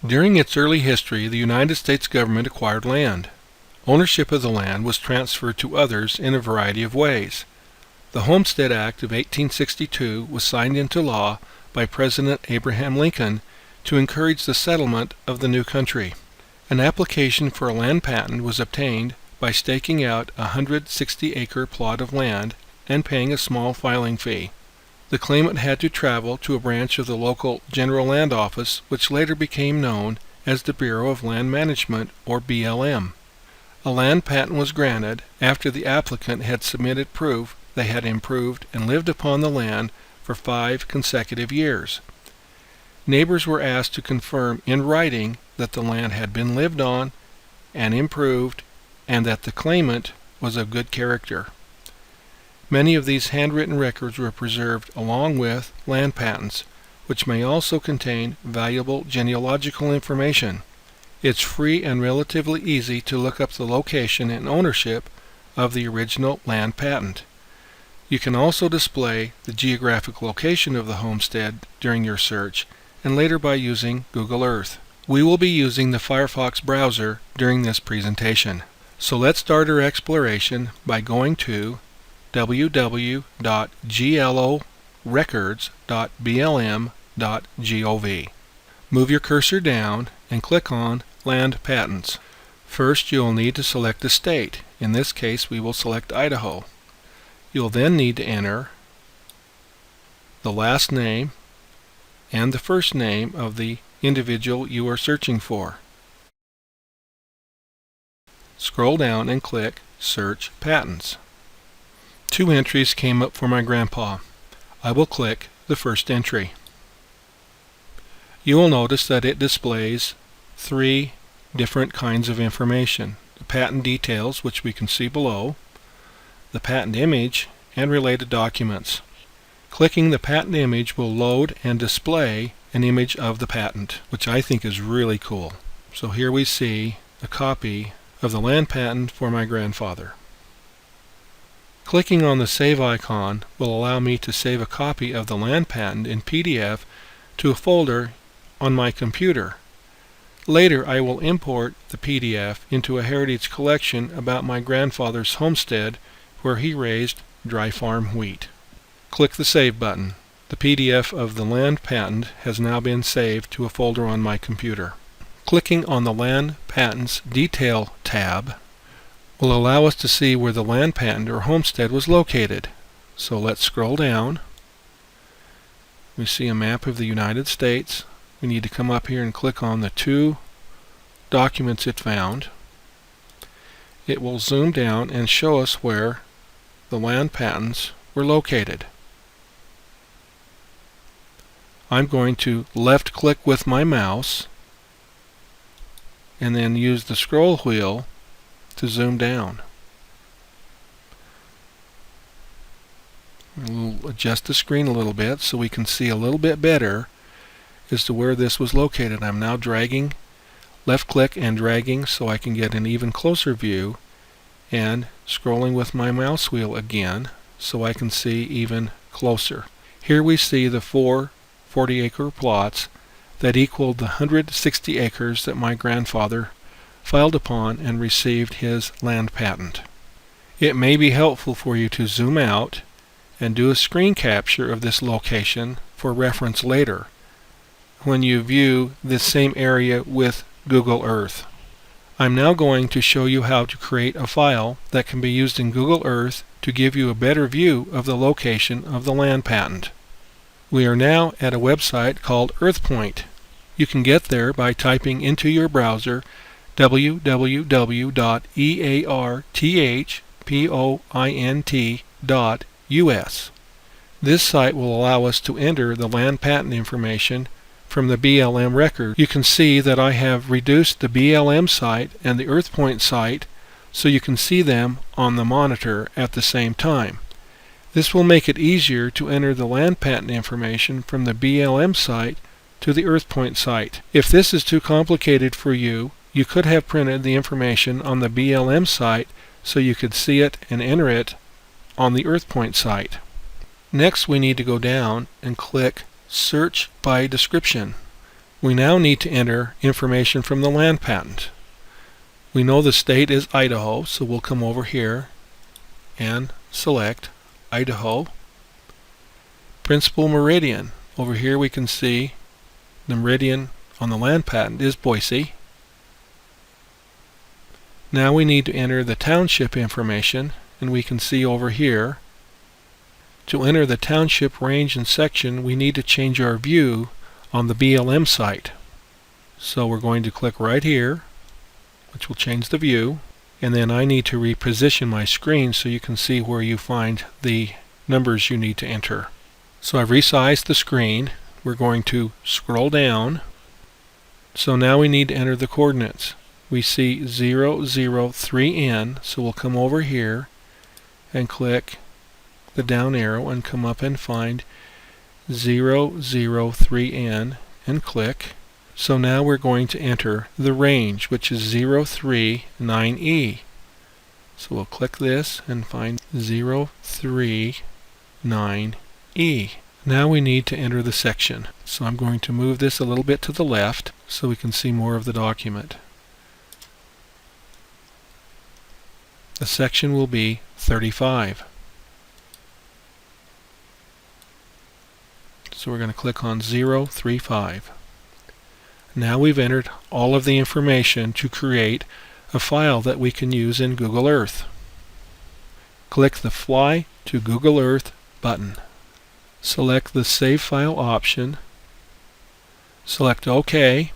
During its early history, the United States government acquired land. Ownership of the land was transferred to others in a variety of ways. The Homestead Act of 1862 was signed into law by President Abraham Lincoln to encourage the settlement of the new country. An application for a land patent was obtained by staking out a 160-acre plot of land and paying a small filing fee. The claimant had to travel to a branch of the local General Land Office, which later became known as the Bureau of Land Management, or BLM. A land patent was granted after the applicant had submitted proof they had improved and lived upon the land for 5 consecutive years. Neighbors were asked to confirm in writing that the land had been lived on and improved and that the claimant was of good character. Many of these handwritten records were preserved along with land patents, which may also contain valuable genealogical information. It's free and relatively easy to look up the location and ownership of the original land patent. You can also display the geographic location of the homestead during your search and later by using Google Earth. We will be using the Firefox browser during this presentation. So let's start our exploration by going to www.glorecords.blm.gov. Move your cursor down and click on Land Patents. First, you'll need to select a state. In this case, we will select Idaho. You'll then need to enter the last name and the first name of the individual you are searching for. Scroll down and click Search Patents. 2 entries came up for my grandpa. I will click the first entry. You will notice that it displays 3 different kinds of information: the patent details, which we can see below, the patent image, and related documents. Clicking the patent image will load and display an image of the patent, which I think is really cool. So here we see a copy of the land patent for my grandfather. Clicking on the Save icon will allow me to save a copy of the land patent in PDF to a folder on my computer. Later I will import the PDF into a heritage collection about my grandfather's homestead where he raised dry farm wheat. Click the Save button. The PDF of the land patent has now been saved to a folder on my computer. Clicking on the Land Patents Detail tab will allow us to see where the land patent or homestead was located. So let's scroll down. We see a map of the United States. We need to come up here and click on the 2 documents it found. It will zoom down and show us where the land patents were located. I'm going to left click with my mouse and then use the scroll wheel to zoom down. We'll adjust the screen a little bit so we can see a little bit better as to where this was located. I'm now dragging, left click and dragging so I can get an even closer view, and scrolling with my mouse wheel again so I can see even closer. Here we see the 4 40-acre plots that equaled the 160 acres that my grandfather filed upon and received his land patent. It may be helpful for you to zoom out and do a screen capture of this location for reference later when you view this same area with Google Earth. I'm now going to show you how to create a file that can be used in Google Earth to give you a better view of the location of the land patent. We are now at a website called EarthPoint. You can get there by typing into your browser www.earthpoint.us. This site will allow us to enter the land patent information from the BLM record. You can see that I have reduced the BLM site and the EarthPoint site so you can see them on the monitor at the same time. This will make it easier to enter the land patent information from the BLM site to the EarthPoint site. If this is too complicated for you, you could have printed the information on the BLM site so you could see it and enter it on the EarthPoint site. Next, we need to go down and click Search by Description. We now need to enter information from the land patent. We know the state is Idaho, so we'll come over here and select Idaho. Principal meridian. Over here we can see the meridian on the land patent is Boise. Now we need to enter the township information, and we can see over here, to enter the township range and section, we need to change our view on the BLM site. So we're going to click right here, which will change the view, and then I need to reposition my screen so you can see where you find the numbers you need to enter. So I've resized the screen. We're going to scroll down. So now we need to enter the coordinates. We see 003N, so we'll come over here and click the down arrow and come up and find 003N and click. So now we're going to enter the range, which is 039E. So we'll click this and find 039E. Now we need to enter the section. So I'm going to move this a little bit to the left so we can see more of the document. The section will be 35. So we're going to click on 035. Now we've entered all of the information to create a file that we can use in Google Earth. Click the Fly to Google Earth button. Select the Save File option. Select OK.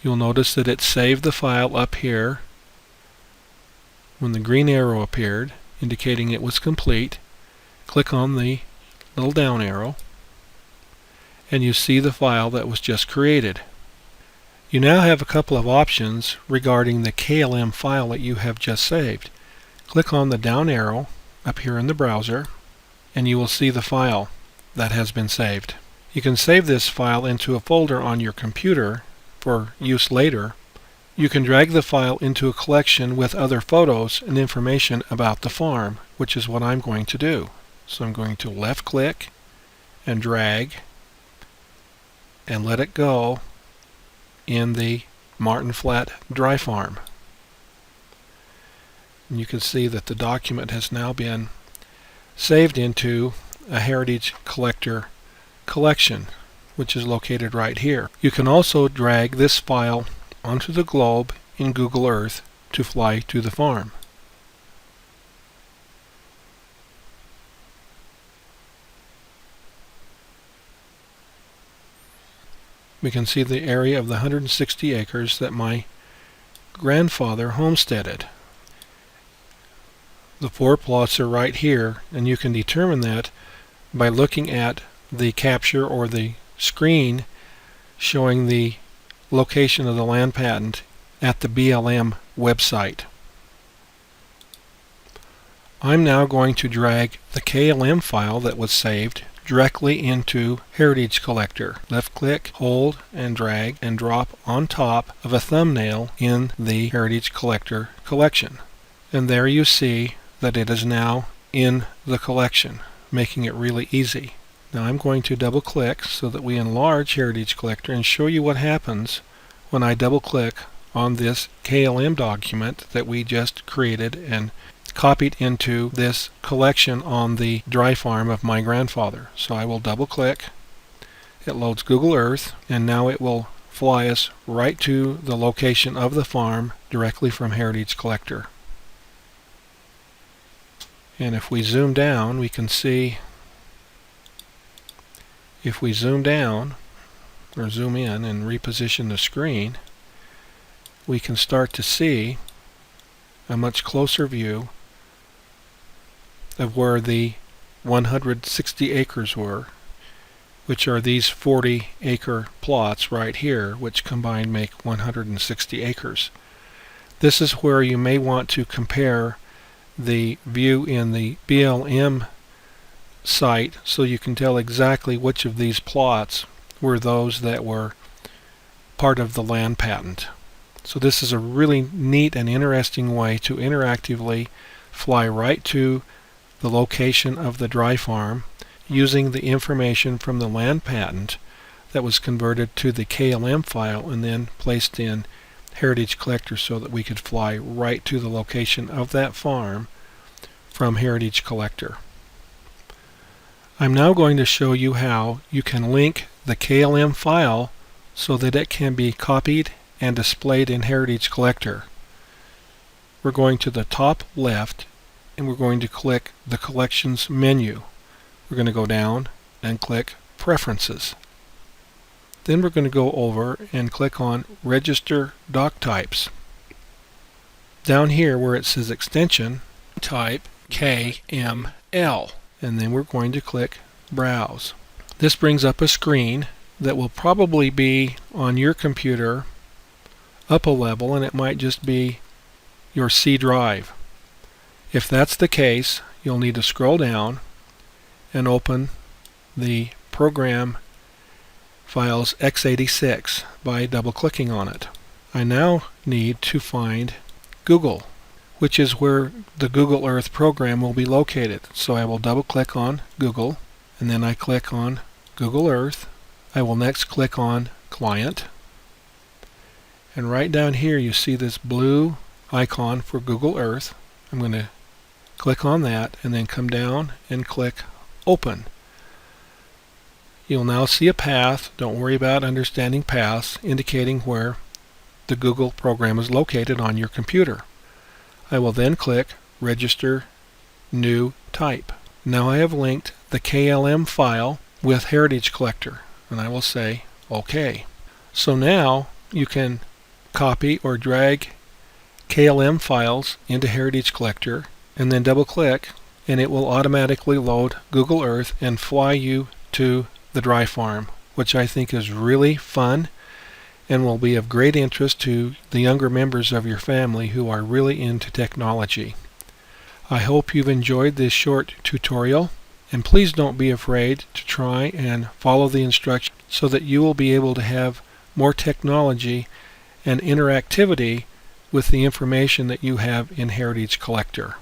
You'll notice that it saved the file up here when the green arrow appeared, indicating it was complete. Click on the little down arrow, and you see the file that was just created. You now have a couple of options regarding the KLM file that you have just saved. Click on the down arrow up here in the browser, and you will see the file that has been saved. You can save this file into a folder on your computer for use later. You can drag the file into a collection with other photos and information about the farm, which is what I'm going to do. So I'm going to left click and drag and let it go in the Martin Flat Dry Farm. And you can see that the document has now been saved into a Heritage Collector collection, which is located right here. You can also drag this file onto the globe in Google Earth to fly to the farm. We can see the area of the 160 acres that my grandfather homesteaded. The 4 plots are right here, and you can determine that by looking at the capture or the screen showing the location of the land patent at the BLM website. I'm now going to drag the KLM file that was saved directly into Heritage Collector. Left click, hold, and drag and drop on top of a thumbnail in the Heritage Collector collection. And there you see that it is now in the collection, making it really easy. Now I'm going to double click so that we enlarge Heritage Collector and show you what happens when I double click on this KLM document that we just created and copied into this collection on the dry farm of my grandfather. So I will double click, it loads Google Earth, and now it will fly us right to the location of the farm directly from Heritage Collector. And if we zoom down, we can see, if we zoom down or zoom in and reposition the screen, we can start to see a much closer view of where the 160 acres were, which are these 40-acre plots right here, which combined make 160 acres. This is where you may want to compare the view in the BLM site so you can tell exactly which of these plots were those that were part of the land patent. So this is a really neat and interesting way to interactively fly right to the location of the dry farm using the information from the land patent that was converted to the KLM file and then placed in Heritage Collector so that we could fly right to the location of that farm from Heritage Collector. I'm now going to show you how you can link the KLM file so that it can be copied and displayed in Heritage Collector. We're going to the top left and we're going to click the Collections menu. We're going to go down and click Preferences. Then we're going to go over and click on Register Doc Types. Down here where it says Extension, type KML, and then we're going to click Browse. This brings up a screen that will probably be on your computer up a level, and it might just be your C drive. If that's the case, you'll need to scroll down and open the program files x86 by double-clicking on it. I now need to find Google, which is where the Google Earth program will be located. So I will double-click on Google, and then I click on Google Earth. I will next click on Client, and right down here you see this blue icon for Google Earth. I'm going to click on that and then come down and click Open. You'll now see a path. Don't worry about understanding paths, indicating where the Google program is located on your computer. I will then click Register New Type. Now I have linked the KLM file with Heritage Collector, and I will say OK. So now you can copy or drag KLM files into Heritage Collector and then double click, and it will automatically load Google Earth and fly you to the dry farm, which I think is really fun and will be of great interest to the younger members of your family who are really into technology. I hope you've enjoyed this short tutorial, and please don't be afraid to try and follow the instructions so that you will be able to have more technology and interactivity with the information that you have in Heritage Collector.